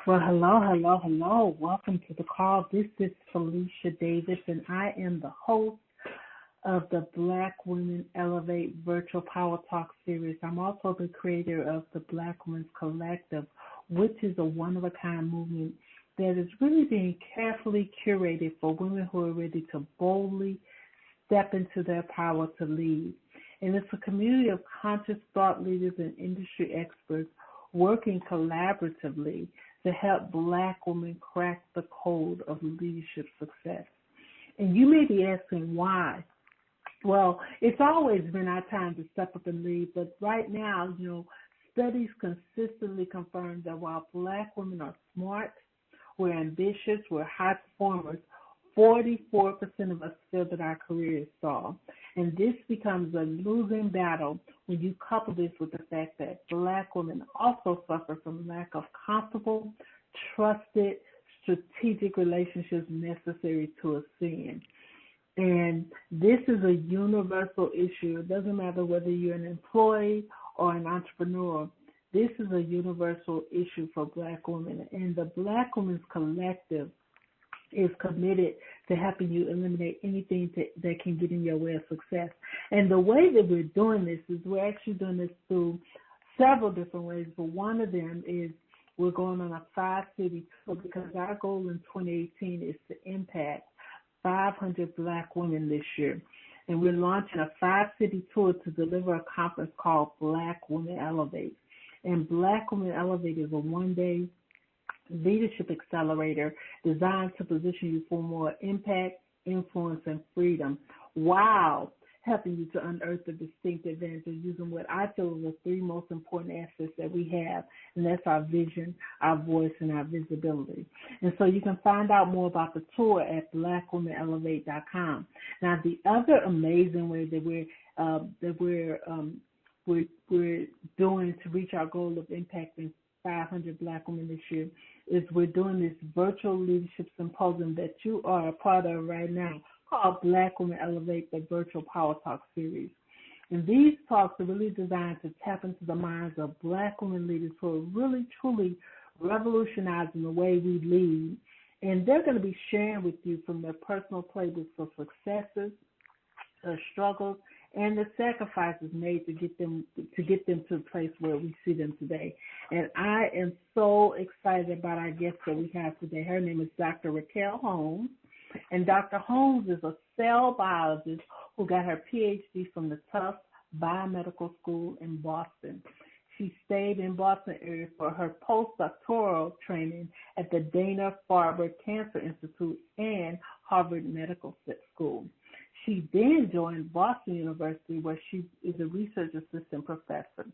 Well, hello, hello, hello. Welcome to the call. This is Felicia Davis, and I am the host of the Black Women Elevate Virtual Power Talk series. I'm also the creator of the Black Women's Collective, which is a one-of-a-kind movement that is really being carefully curated for women who are ready to boldly step into their power to lead. And it's a community of conscious thought leaders and industry experts working collaboratively to help Black women crack the code of leadership success. And you may be asking why. Well, it's always been our time to step up and lead, but right now, studies consistently confirm that while Black women are smart, we're ambitious, we're high performers, 44% of us feel that our career is stalled. And this becomes a losing battle when you couple this with the fact that Black women also suffer from lack of comfortable, trusted, strategic relationships necessary to ascend. And this is a universal issue. It doesn't matter whether you're an employee or an entrepreneur. This is a universal issue for Black women. And the Black Women's Collective is committed to helping you eliminate anything that can get in your way of success. And the way that we're doing this is we're actually doing this through several different ways, but one of them is we're going on a 5-city tour because our goal in 2018 is to impact 500 Black women this year. And we're launching a 5-city tour to deliver a conference called Black Women Elevate. And Black Women Elevate is a one-day leadership accelerator designed to position you for more impact, influence, and freedom while helping you to unearth the distinct advantages using what I feel are the three most important assets that we have, and that's our vision, our voice, and our visibility. And so you can find out more about the tour at blackwomenelevate.com. Now, the other amazing way that we're doing to reach our goal of impacting 500 Black women this year is we're doing this virtual leadership symposium that you are a part of right now called Black Women Elevate, the Virtual Power Talk series. And these talks are really designed to tap into the minds of Black women leaders who are really, truly revolutionizing the way we lead. And they're going to be sharing with you from their personal playbooks of successes, their struggles, and the sacrifices made to get them to the place where we see them today. And I am so excited about our guest that we have today. Her name is Dr. Raquel Holmes. And Dr. Holmes is a cell biologist who got her PhD from the Tufts Biomedical School in Boston. She stayed in Boston area for her postdoctoral training at the Dana-Farber Cancer Institute and Harvard Medical School. She then joined Boston University, where she is a research assistant professor,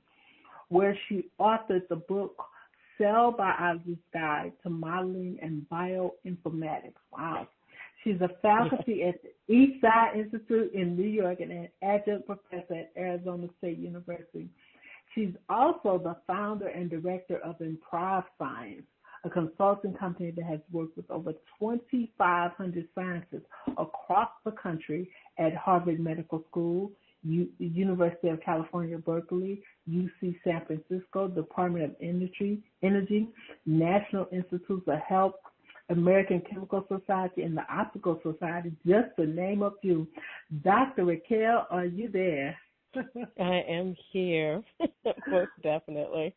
where she authored the book Cell Biology's Guide to Modeling and Bioinformatics. Wow. She's a faculty at the Eastside Institute in New York and an adjunct professor at Arizona State University. She's also the founder and director of Improv Science, a consulting company that has worked with over 2,500 scientists across the country at Harvard Medical School, University of California, Berkeley, UC San Francisco, Department of Energy, National Institutes of Health, American Chemical Society, and the Optical Society, just to name a few. Dr. Raquel, are you there? I am here, most definitely.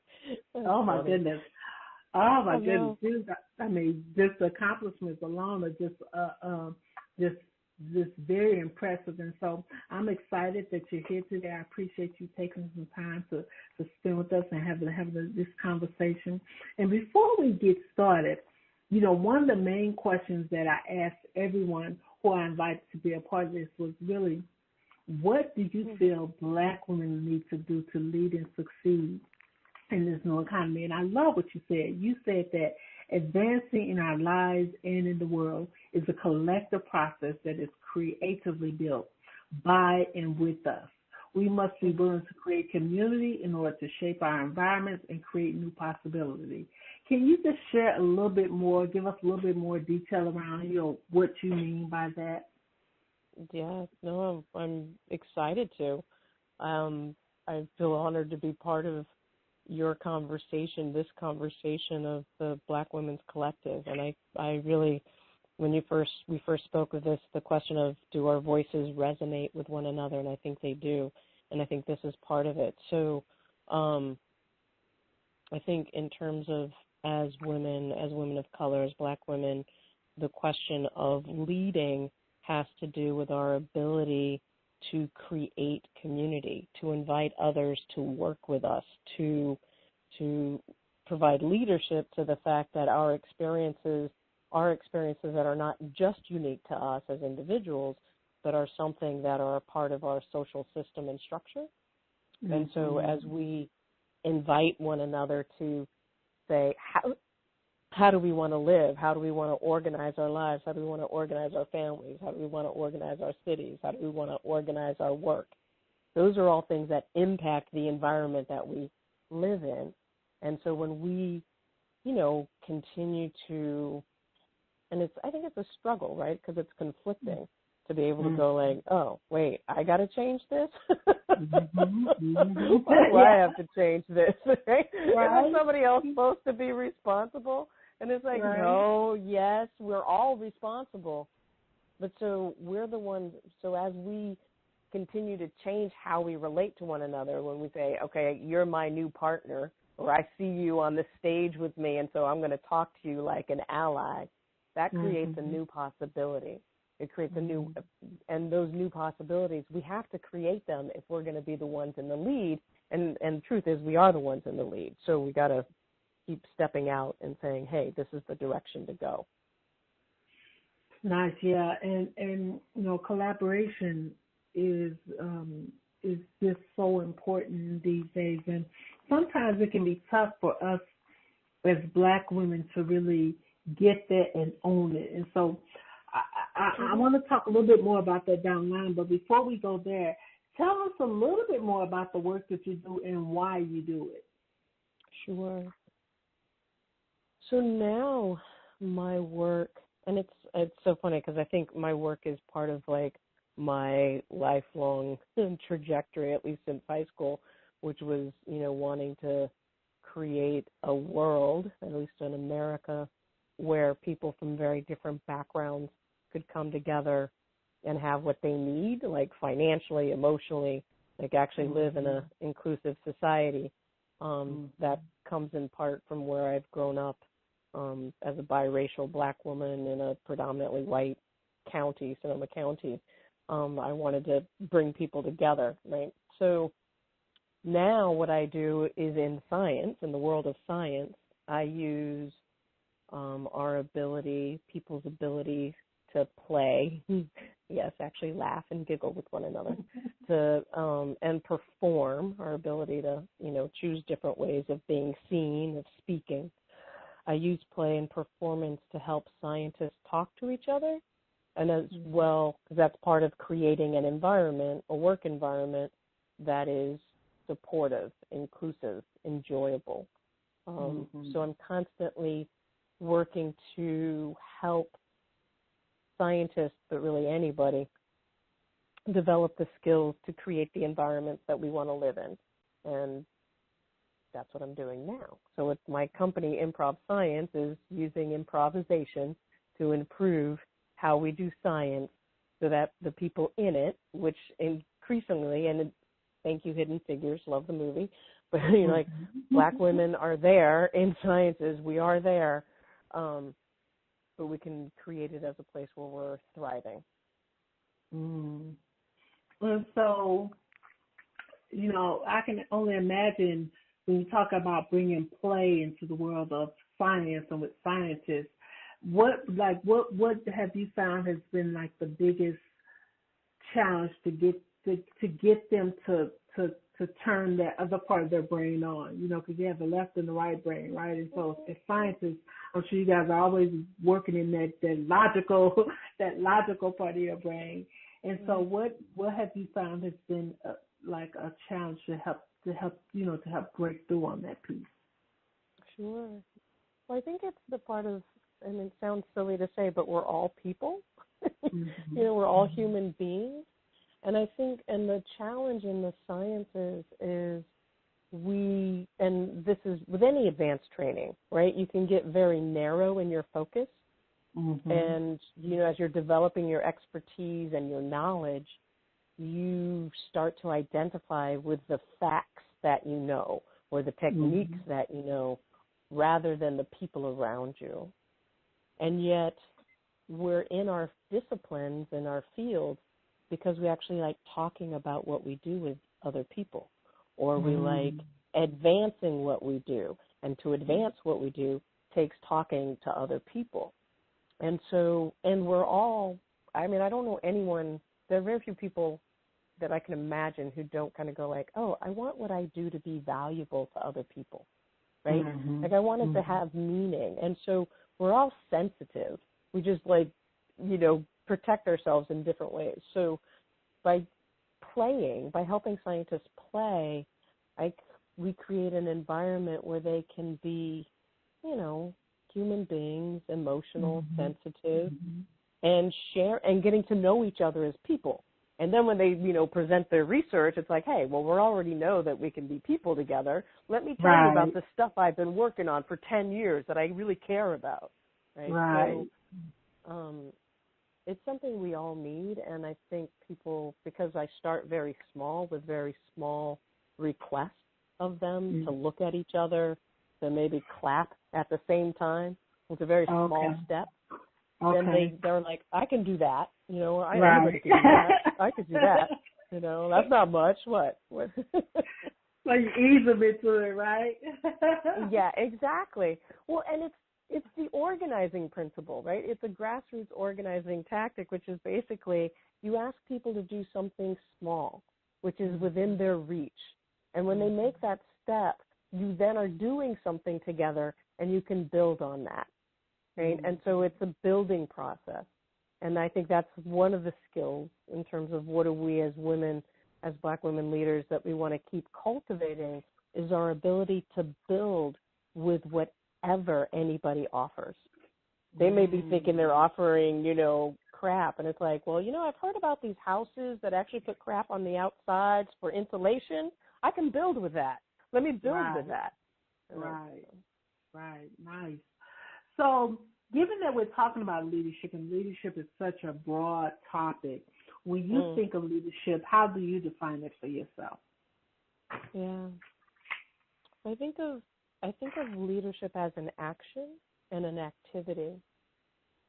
Oh, my goodness. Oh, my goodness. I mean, just accomplishments alone are just very impressive. And so I'm excited that you're here today. I appreciate you taking some time to spend with us and having this conversation. And before we get started, one of the main questions that I asked everyone who I invited to be a part of this was really, what do you feel Black women need to do to lead and succeed in this new economy? And I love what you said. You said that advancing in our lives and in the world is a collective process that is creatively built by and with us. We must be willing to create community in order to shape our environments and create new possibilities. Can you just share a little bit more, give us a little bit more detail around, what you mean by that? Yeah, no, I'm excited to. I feel honored to be part of, your conversation, this conversation of the Black Women's Collective. And I really, when we first spoke of this, the question of do our voices resonate with one another, and I think they do, and I think this is part of it. So I think in terms of as women of color, as Black women, the question of leading has to do with our ability to create community, to invite others to work with us, to provide leadership to the fact that our experiences that are not just unique to us as individuals, but are something that are a part of our social system and structure. Mm-hmm. And so as we invite one another to say, how do we want to live? How do we want to organize our lives? How do we want to organize our families? How do we want to organize our cities? How do we want to organize our work? Those are all things that impact the environment that we live in. And so when we, continue to, and I think it's a struggle, right? Because it's conflicting to be able to go like, oh, wait, I got to change this? Why do I have to change this? Right? Isn't somebody else supposed to be responsible? And it's like, no, yes, we're all responsible. But so we're the ones, so as we continue to change how we relate to one another, when we say, okay, you're my new partner, or I see you on the stage with me, and so I'm going to talk to you like an ally, that creates a new possibility. It creates a new, and those new possibilities, we have to create them if we're going to be the ones in the lead. And the truth is, we are the ones in the lead. So we got to keep stepping out and saying, hey, this is the direction to go. Nice, yeah. And collaboration is just so important these days. And sometimes it can be tough for us as Black women to really get that and own it. And so I want to talk a little bit more about that down the line, but before we go there, tell us a little bit more about the work that you do and why you do it. Sure. So now my work, and it's so funny because I think my work is part of like my lifelong trajectory, at least since high school, which was, wanting to create a world, at least in America, where people from very different backgrounds could come together and have what they need, like financially, emotionally, like actually live in an inclusive society. That comes in part from where I've grown up as a biracial Black woman in a predominantly white county, Sonoma County. I wanted to bring people together, right? So now what I do is in science, in the world of science, I use people's ability to play, yes, actually laugh and giggle with one another, and perform, our ability to, choose different ways of being seen, of speaking. I use play and performance to help scientists talk to each other, and as well, because that's part of creating an environment, a work environment that is supportive, inclusive, enjoyable. So I'm constantly working to help scientists, but really anybody, develop the skills to create the environments that we want to live in. And that's what I'm doing now. So it's my company, Improv Science, is using improvisation to improve how we do science so that the people in it, which increasingly, and thank you, Hidden Figures, love the movie, but like Black women are there in sciences, we are there, but we can create it as a place where we're thriving. And so, I can only imagine when you talk about bringing play into the world of science and with scientists, what have you found has been like the biggest challenge to get them to turn that other part of their brain on, because you have the left and the right brain, right? And so as scientists, I'm sure you guys are always working in that logical part of your brain. And so what have you found has been like a challenge to help break through on that piece? Sure. Well, I think it's the part of, and it sounds silly to say, but we're all people. We're all human beings. And I think, and the challenge in the sciences is we and this is with any advanced training, right? You can get very narrow in your focus. Mm-hmm. And, as you're developing your expertise and your knowledge, you start to identify with the facts that you know or the techniques mm-hmm. that you know rather than the people around you. And yet we're in our disciplines and our fields because we actually like talking about what we do with other people, or we like advancing what we do. And to advance what we do takes talking to other people. And so, and we're all, I don't know anyone, there are very few people that I can imagine who don't kind of go like, oh, I want what I do to be valuable to other people, right? Mm-hmm. Like I want it to have meaning. And so we're all sensitive. We just protect ourselves in different ways. So by playing, by helping scientists play, we create an environment where they can be, human beings, emotional, mm-hmm. sensitive, mm-hmm. and share and getting to know each other as people. And then when they, present their research, it's like, hey, well, we already know that we can be people together. Let me tell you about the stuff I've been working on for 10 years that I really care about. Right. So, it's something we all need. And I think people, because I start very small with very small requests of them mm-hmm. to look at each other, to maybe clap at the same time. It's a very small step. Okay. Then they're like, I can do that. Anybody can do that. I could do that. That's not much. What? Well, you ease them into it, right? Yeah, exactly. Well, and it's the organizing principle, right? It's a grassroots organizing tactic, which is basically you ask people to do something small, which is within their reach. And when they make that step, you then are doing something together, and you can build on that, right? Mm-hmm. And so it's a building process. And I think that's one of the skills in terms of what are we as women, as Black women leaders, that we want to keep cultivating is our ability to build with whatever anybody offers. They may be thinking they're offering, crap, and it's like, well, I've heard about these houses that actually put crap on the outsides for insulation. I can build with that. Let me build with that. Right. Nice. So, given that we're talking about leadership, and leadership is such a broad topic, when you think of leadership, how do you define it for yourself? Yeah. I think of leadership as an action and an activity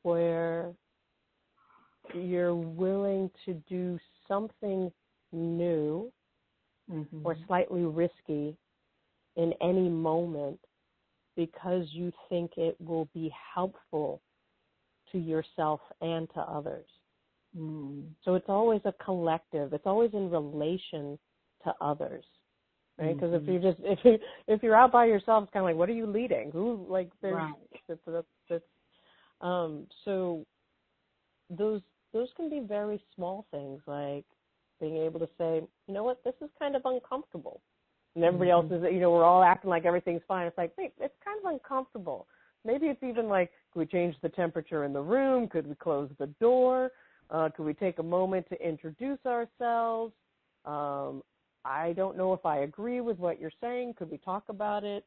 where you're willing to do something new mm-hmm. or slightly risky in any moment because you think it will be helpful to yourself and to others. Mm. So it's always a collective. It's always in relation to others, right? Because mm-hmm. if you're out by yourself, it's kind of like, what are you leading? Who so those can be very small things, like being able to say, you know what, this is kind of uncomfortable. And everybody else is, we're all acting like everything's fine. It's like, wait, it's kind of uncomfortable. Maybe it's even like, could we change the temperature in the room? Could we close the door? Could we take a moment to introduce ourselves? I don't know if I agree with what you're saying. Could we talk about it?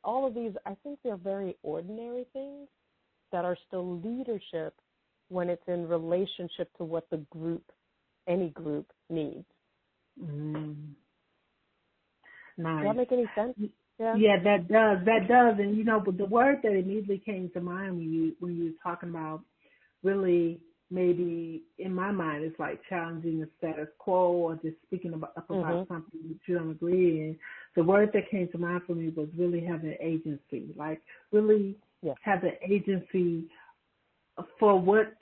All of these, I think they're very ordinary things that are still leadership when it's in relationship to what the group, any group, needs. Mm. Nice. Does that make any sense? Yeah, that does. And but the word that immediately came to mind when you were talking about really, maybe in my mind, it's like challenging the status quo or just speaking about mm-hmm. something that you don't agree in. The word that came to mind for me was really having agency, like really having agency for what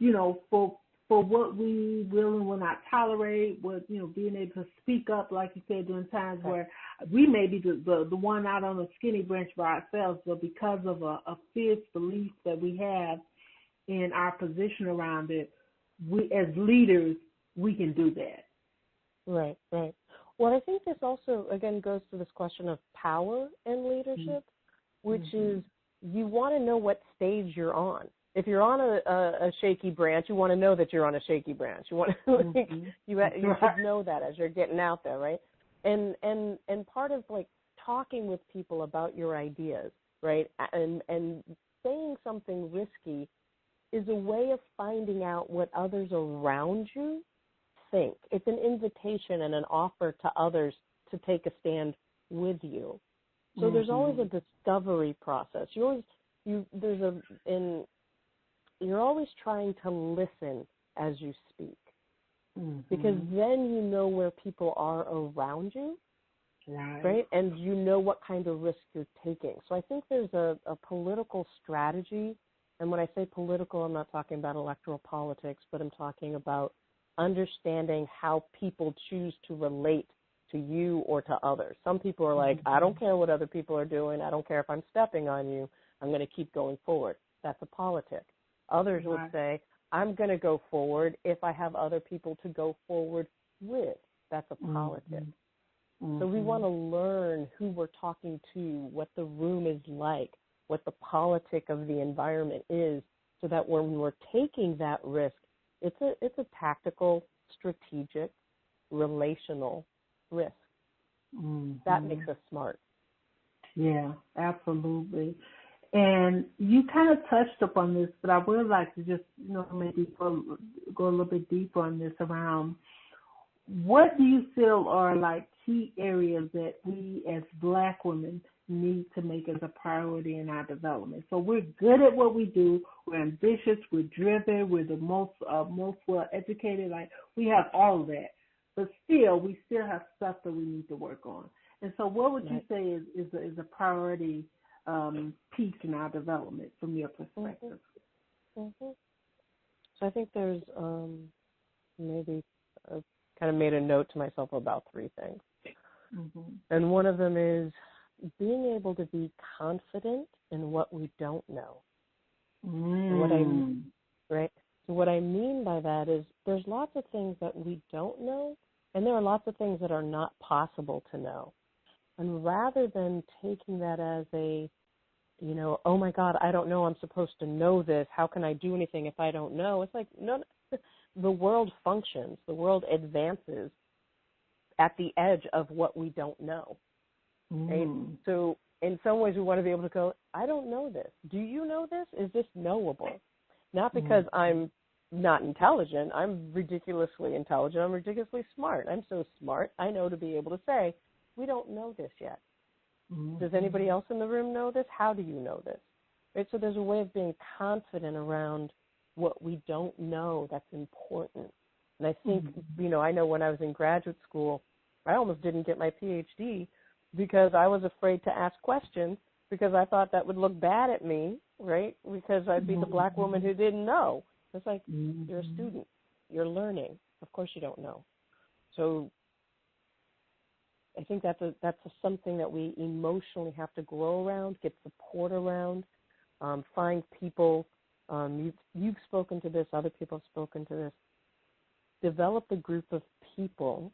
for what we will and will not tolerate, what, being able to speak up, like you said, during times where we may be the one out on the skinny branch by ourselves, but because of a fierce belief that we have in our position around it, we as leaders, we can do that. Right. Well, I think this also, again, goes to this question of power in leadership, mm-hmm. which mm-hmm. is you want to know what stage you're on. If you're on a shaky branch, you want to know that you're on a shaky branch. You want to, mm-hmm. you should know that as you're getting out there, right? And part of like talking with people about your ideas, right, and saying something risky is a way of finding out what others around you think. It's an invitation and an offer to others to take a stand with you. So there's always a discovery process. You're always trying to listen as you speak, because then you know where people are around you, right? And you know what kind of risk you're taking. So I think there's a political strategy. And when I say political, I'm not talking about electoral politics, but I'm talking about understanding how people choose to relate to you or to others. Some people are like, I don't care what other people are doing. I don't care if I'm stepping on you. I'm going to keep going forward. That's a politic. Others would say, I'm going to go forward if I have other people to go forward with. That's a politic. So we want to learn who we're talking to, what the room is like, what the politic of the environment is, so that when we're taking that risk, it's a tactical, strategic, relational risk. That makes us smart. Yeah, absolutely. And you kind of touched upon this, but I would like to just, maybe go a little bit deeper on this around what do you feel are like key areas that we as Black women need to make as a priority in our development. So we're good at what we do. We're ambitious. We're driven. We're the most well educated. Like, we have all of that, but we still have stuff that we need to work on. And so, what would you say is a priority piece in our development from your perspective? So I think there's maybe kind of made a note to myself about three things. And one of them is being able to be confident in what we don't know. So what I mean by that is there's lots of things that we don't know, and there are lots of things that are not possible to know. And rather than taking that as a, oh my God, I don't know, I'm supposed to know this, how can I do anything if I don't know? It's like, no, the world functions, the world advances at the edge of what we don't know. Right? So in some ways we want to be able to go, I don't know this. Do you know this? Is this knowable? Not because I'm not intelligent. I'm ridiculously intelligent. I'm ridiculously smart. I'm so smart, I know to be able to say, we don't know this yet. Does anybody else in the room know this? How do you know this? Right? So there's a way of being confident around what we don't know that's important. And I think, I know when I was in graduate school, I almost didn't get my PhD because I was afraid to ask questions because I thought that would look bad at me, right? Because I'd be the Black woman who didn't know. It's like, you're a student. You're learning. Of course you don't know. So I think that's something that we emotionally have to grow around, get support around, find people. You've spoken to this. Other people have spoken to this. Develop a group of people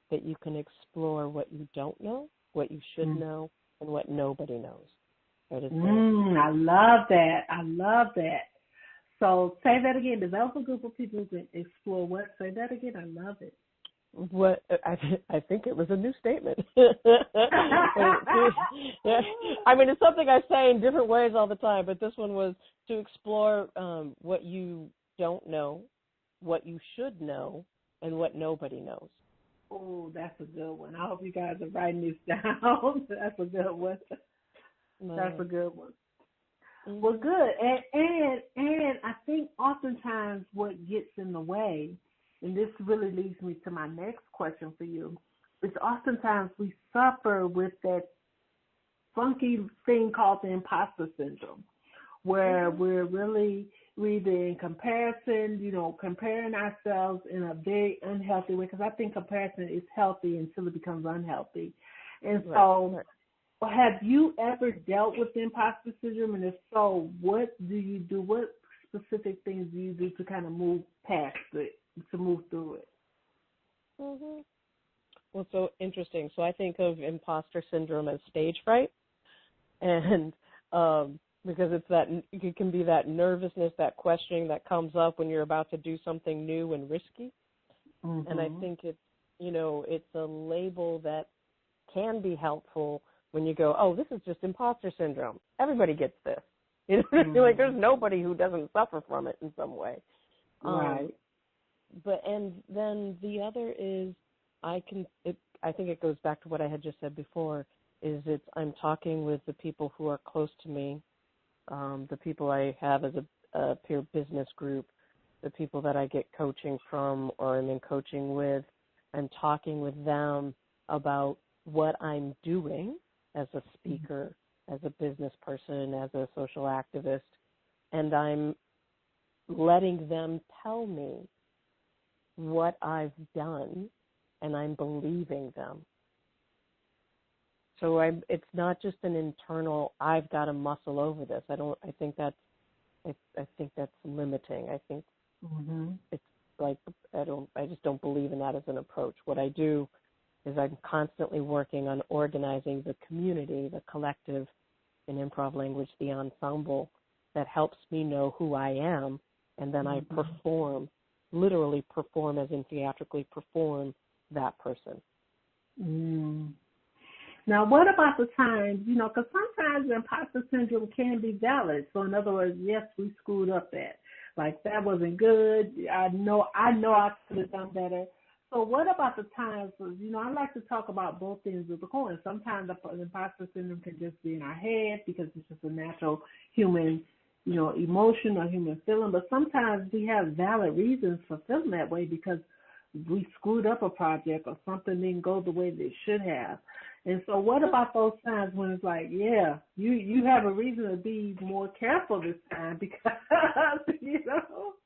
that you can explore what you don't know, what you should know, and what nobody knows. I love that. I love that. So say that again. Develop a group of people who can explore what? Say that again. I love it. What I think it was a new statement. I mean, it's something I say in different ways all the time, but this one was to explore what you don't know, what you should know, and what nobody knows. Oh, that's a good one. I hope you guys are writing this down. That's a good one. That's a good one. Well, good. And I think oftentimes what gets in the way, and this really leads me to my next question for you, is oftentimes we suffer with that funky thing called the imposter syndrome, where we're either in comparison, comparing ourselves in a very unhealthy way, because I think comparison is healthy until it becomes unhealthy. And so have you ever dealt with the imposter syndrome? And if so, what do you do? What specific things do you do to kind of move past it, to move through it? Well, so interesting. So I think of imposter syndrome as stage fright. And because it can be that nervousness, that questioning that comes up when you're about to do something new and risky. And I think it's a label that can be helpful when you go, oh, this is just imposter syndrome. Everybody gets this. Like there's nobody who doesn't suffer from it in some way. Right. And then the other is I think it goes back to what I had just said before, is I'm talking with the people who are close to me, the people I have as a peer business group, the people that I get coaching from or I'm in coaching with, and talking with them about what I'm doing as a speaker, as a business person, as a social activist, and I'm letting them tell me what I've done, and I'm believing them. So it's not just an internal, I've got to muscle over this. I think that's limiting. I think it's like, I just don't believe in that as an approach. What I do is I'm constantly working on organizing the community, the collective, in improv language, the ensemble, that helps me know who I am, and then I perform, literally perform as in theatrically perform that person. Now, what about the times, because sometimes imposter syndrome can be valid. So in other words, yes, we screwed up that. Like, that wasn't good. I know I could have done better. So what about the times, I like to talk about both ends of the coin. Sometimes the imposter syndrome can just be in our head because it's just a natural human, emotion or human feeling. But sometimes we have valid reasons for feeling that way because we screwed up a project or something didn't go the way that it should have. And so what about those times when it's like, yeah, you have a reason to be more careful this time because,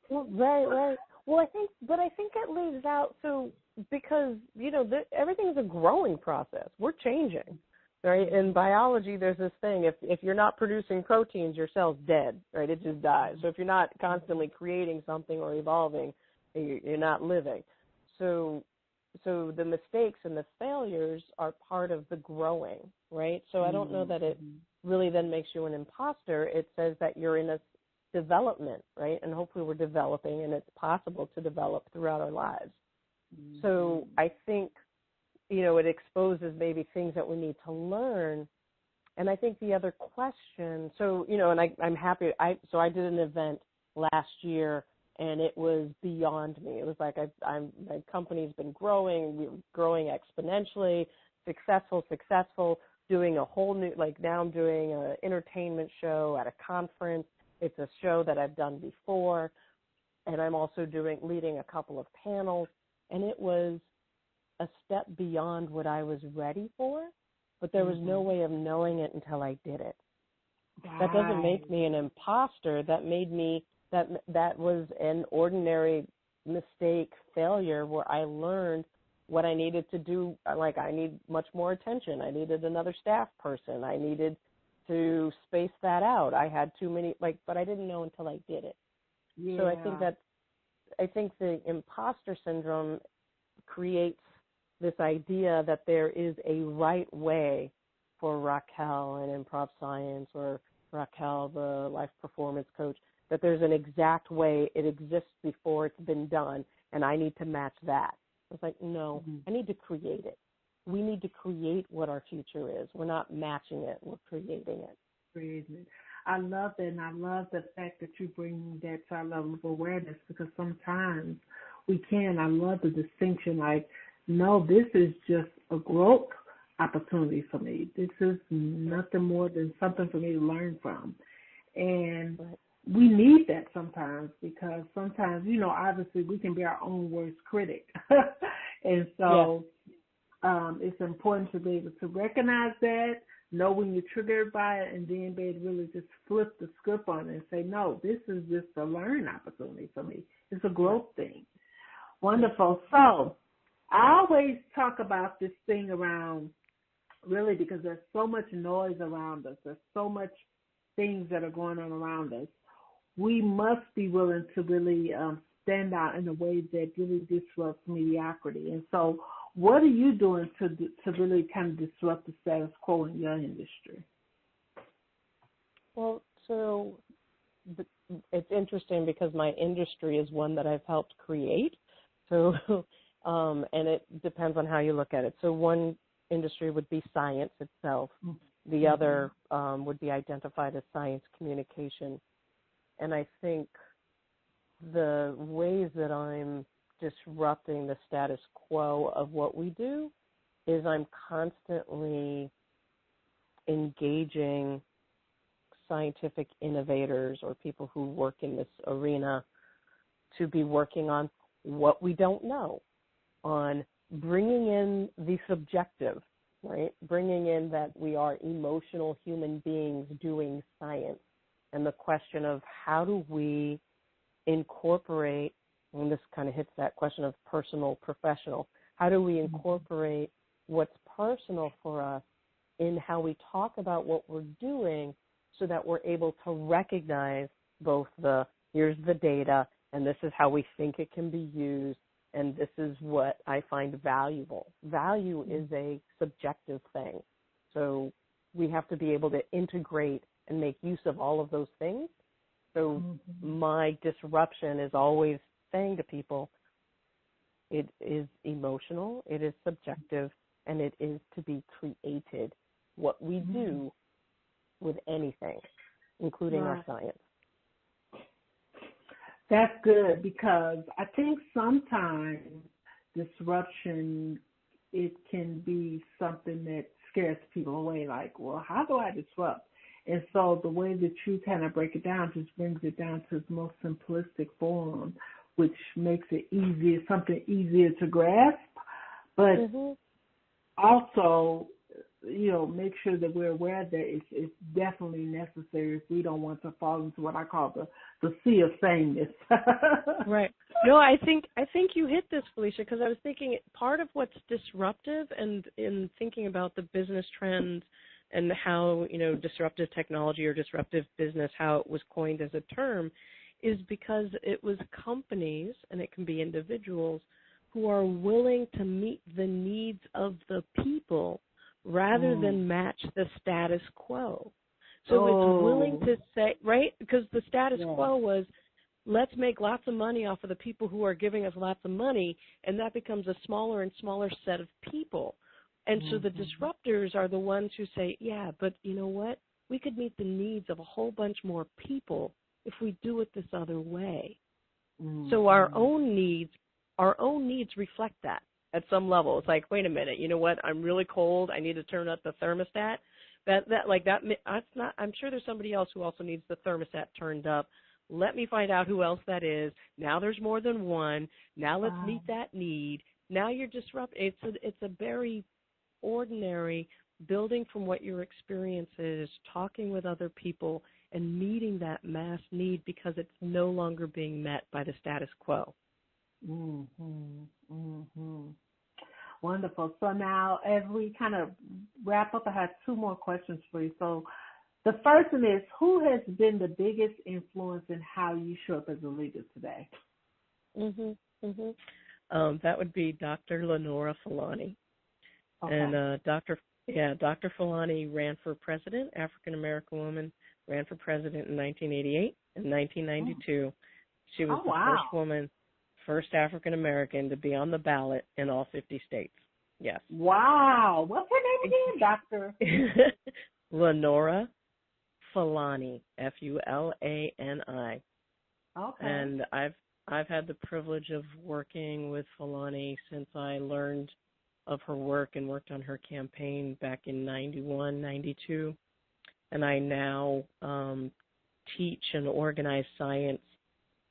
Well, right. Well, I think it leaves out, so because, everything's a growing process. We're changing, right? In biology, there's this thing, if you're not producing proteins, your cell's dead, right? It just dies. So if you're not constantly creating something or evolving, you're not living. So the mistakes and the failures are part of the growing, right? So I don't know that it really then makes you an imposter. It says that you're in a development, right? And hopefully we're developing, and it's possible to develop throughout our lives. So I think, it exposes maybe things that we need to learn. And I think the other question, so, and I'm happy, I did an event last year, and it was beyond me. It was like my company's been growing. We're growing exponentially, successful, doing a whole new, like now I'm doing an entertainment show at a conference. It's a show that I've done before, and I'm also leading a couple of panels, and it was a step beyond what I was ready for, but there was no way of knowing it until I did it. Right. That doesn't make me an imposter. That made me, that was an ordinary mistake, failure, where I learned what I needed to do. Like, I need much more attention. I needed another staff person. I needed to space that out. I had too many, but I didn't know until I did it. Yeah. So I think the imposter syndrome creates this idea that there is a right way for Raquel in improv science, or Raquel, the life performance coach, that there's an exact way it exists before it's been done, and I need to match that. It's like, no, I need to create it. We need to create what our future is. We're not matching it. We're creating it. I love that, and I love the fact that you bring that to our level of awareness, because sometimes we can. I love the distinction, like, no, this is just a growth opportunity for me. This is nothing more than something for me to learn from. And we need that sometimes, because sometimes, obviously we can be our own worst critic. And so it's important to be able to recognize that, know when you're triggered by it, and then be able to really just flip the script on it and say, no, this is just a learning opportunity for me. It's a growth thing. Wonderful. So I always talk about this thing around, really, because there's so much noise around us. There's so much things that are going on around us. We must be willing to really stand out in a way that really disrupts mediocrity. And so what are you doing to really kind of disrupt the status quo in your industry? Well, so it's interesting because my industry is one that I've helped create. So And it depends on how you look at it. So one industry would be science itself. The other would be identified as science communication. And I think the ways that I'm disrupting the status quo of what we do is I'm constantly engaging scientific innovators or people who work in this arena to be working on what we don't know, on bringing in the subjective, right? Bringing in that we are emotional human beings doing science, and the question of how do we incorporate, and this kind of hits that question of personal, professional, how do we incorporate what's personal for us in how we talk about what we're doing so that we're able to recognize both the, here's the data, and this is how we think it can be used, and this is what I find valuable. Value is a subjective thing. So we have to be able to integrate and make use of all of those things. So my disruption is always saying to people, it is emotional, it is subjective, and it is to be created. What we do with anything, including our science. That's good, because I think sometimes disruption, it can be something that scares people away, like, well, how do I disrupt? And so the way that you kind of break it down just brings it down to its most simplistic form, which makes it easier, something easier to grasp, but also, you know, make sure that we're aware that it's definitely necessary if we don't want to fall into what I call the sea of sameness. Right. No, I think you hit this, Felicia, because I was thinking part of what's disruptive, and in thinking about the business trends and how, you know, disruptive technology or disruptive business, how it was coined as a term, is because it was companies, and it can be individuals, who are willing to meet the needs of the people rather than match the status quo. So it's willing to say, right, because the status quo was, let's make lots of money off of the people who are giving us lots of money, and that becomes a smaller and smaller set of people. And so the disruptors are the ones who say, yeah, but you know what? We could meet the needs of a whole bunch more people if we do it this other way. So our own needs reflect that at some level. It's like, wait a minute, you know what? I'm really cold. I need to turn up the thermostat. That's not. I'm sure there's somebody else who also needs the thermostat turned up. Let me find out who else that is. Now there's more than one. Now let's meet that need. Now you're disrupting. It's a very ordinary building from what your experience is, talking with other people, and meeting that mass need because it's no longer being met by the status quo. Wonderful. So now, as we kind of wrap up, I have two more questions for you. So the first one is, who has been the biggest influence in how you show up as a leader today? That would be Dr. Lenora Fulani. Okay. And Dr. Fulani ran for president, African-American woman, ran for president in 1988 and 1992. She was the first woman, first African-American to be on the ballot in all 50 states. Yes. Wow. What's her name again, Doctor? Lenora Fulani, Fulani. Okay. And I've had the privilege of working with Fulani since I learned of her work and worked on her campaign back in 91, 92. And I now teach and organize science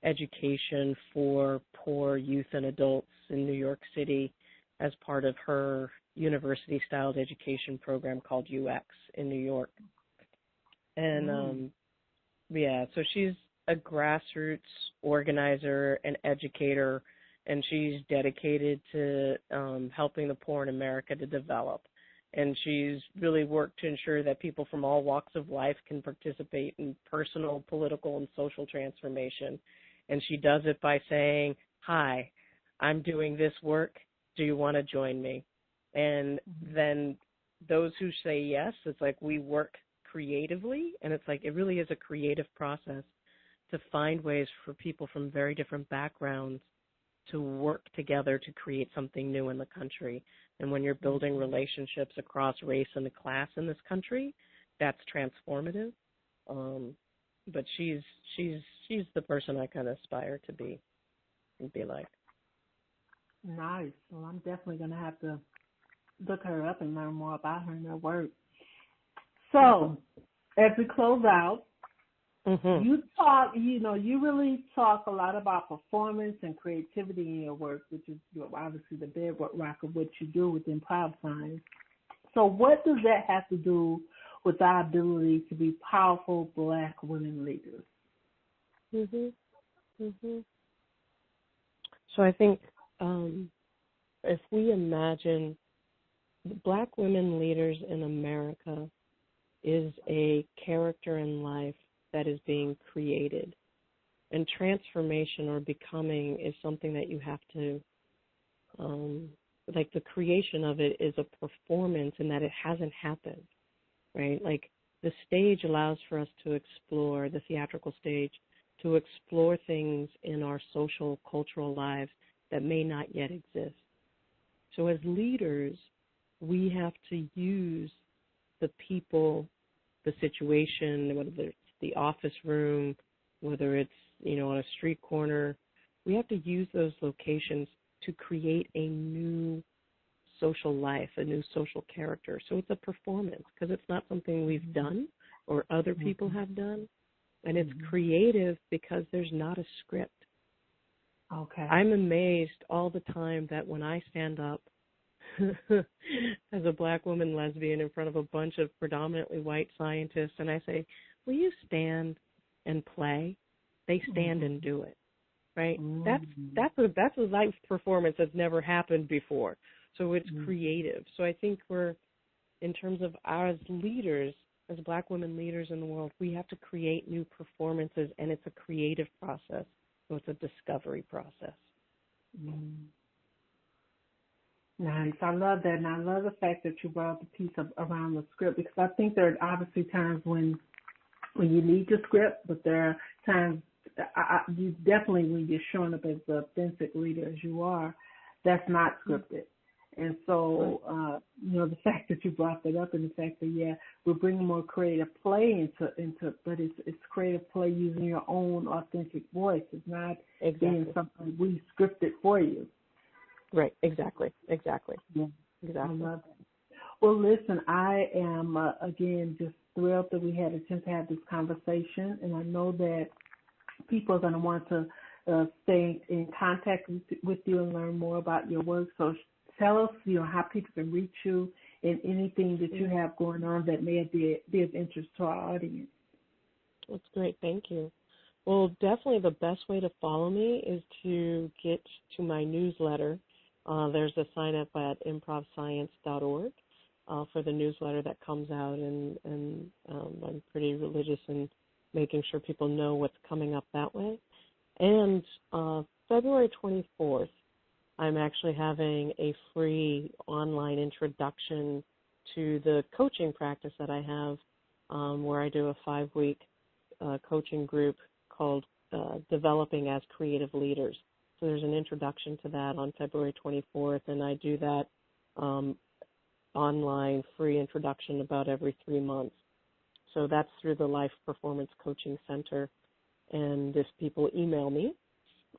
education for poor youth and adults in New York City as part of her university-styled education program called UX in New York. And, so she's a grassroots organizer and educator, and she's dedicated to helping the poor in America to develop. And she's really worked to ensure that people from all walks of life can participate in personal, political, and social transformation. And she does it by saying, hi, I'm doing this work. Do you want to join me? And then those who say yes, it's like we work creatively, and it's like it really is a creative process to find ways for people from very different backgrounds to work together to create something new in the country. And when you're building relationships across race and class in this country, that's transformative. But she's the person I kind of aspire to be and be like. Nice. Well, I'm definitely going to have to look her up and learn more about her and her work. So, as we close out, you talk, you really talk a lot about performance and creativity in your work, which is obviously the bedrock of what you do with improv science. So what does that have to do with our ability to be powerful Black women leaders? So I think if we imagine Black women leaders in America is a character in life that is being created. And transformation or becoming is something that you have to, like the creation of it is a performance in that it hasn't happened, right? Like the stage allows for us to explore, the theatrical stage, to explore things in our social, cultural lives that may not yet exist. So as leaders, we have to use the people, the situation, whether it's the office room, whether it's, on a street corner, we have to use those locations to create a new social life, a new social character. So it's a performance because it's not something we've done or other people have done. And it's creative because there's not a script. Okay. I'm amazed all the time that when I stand up as a Black woman lesbian in front of a bunch of predominantly white scientists and I say, will you stand and play? They stand and do it, right? That's a live performance that's never happened before. So it's creative. So I think we're, in terms of as leaders, as Black women leaders in the world, we have to create new performances, and it's a creative process. So it's a discovery process. Nice. I love that, and I love the fact that you brought up the piece around the script, because I think there are obviously times when you need the script, but there are times you definitely, when you're showing up as the authentic leader as you are, that's not scripted. And so, the fact that you brought that up, and the fact that, we're bringing more creative play into, but it's creative play using your own authentic voice. It's not being something we scripted for you. Right, exactly. Yeah. Exactly. I love it. Well, listen, I am, again, just thrilled that we had a chance to have this conversation, and I know that people are going to want to stay in contact with you and learn more about your work. So tell us, how people can reach you and anything that you have going on that may be of interest to our audience. That's great. Thank you. Well, definitely the best way to follow me is to get to my newsletter. There's a sign up at improvscience.org for the newsletter that comes out, and I'm pretty religious in making sure people know what's coming up that way. And February 24th, I'm actually having a free online introduction to the coaching practice that I have, where I do a 5-week coaching group called Developing as Creative Leaders. So there's an introduction to that on February 24th, and I do that online free introduction about every 3 months. So that's through the Life Performance Coaching Center. And if people email me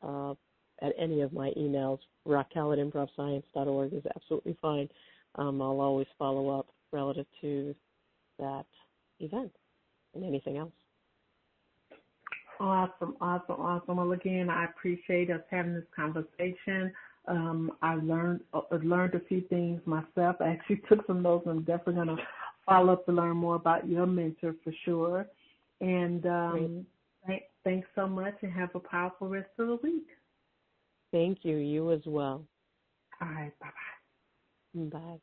at any of my emails, Raquel@improvscience.org is absolutely fine. I'll always follow up relative to that event and anything else. Awesome. Well, again, I appreciate us having this conversation. I learned a few things myself. I actually took some notes, and I'm definitely going to follow up to learn more about your mentor for sure. And thanks so much, and have a powerful rest of the week. Thank you. You as well. All right. Bye-bye. Bye.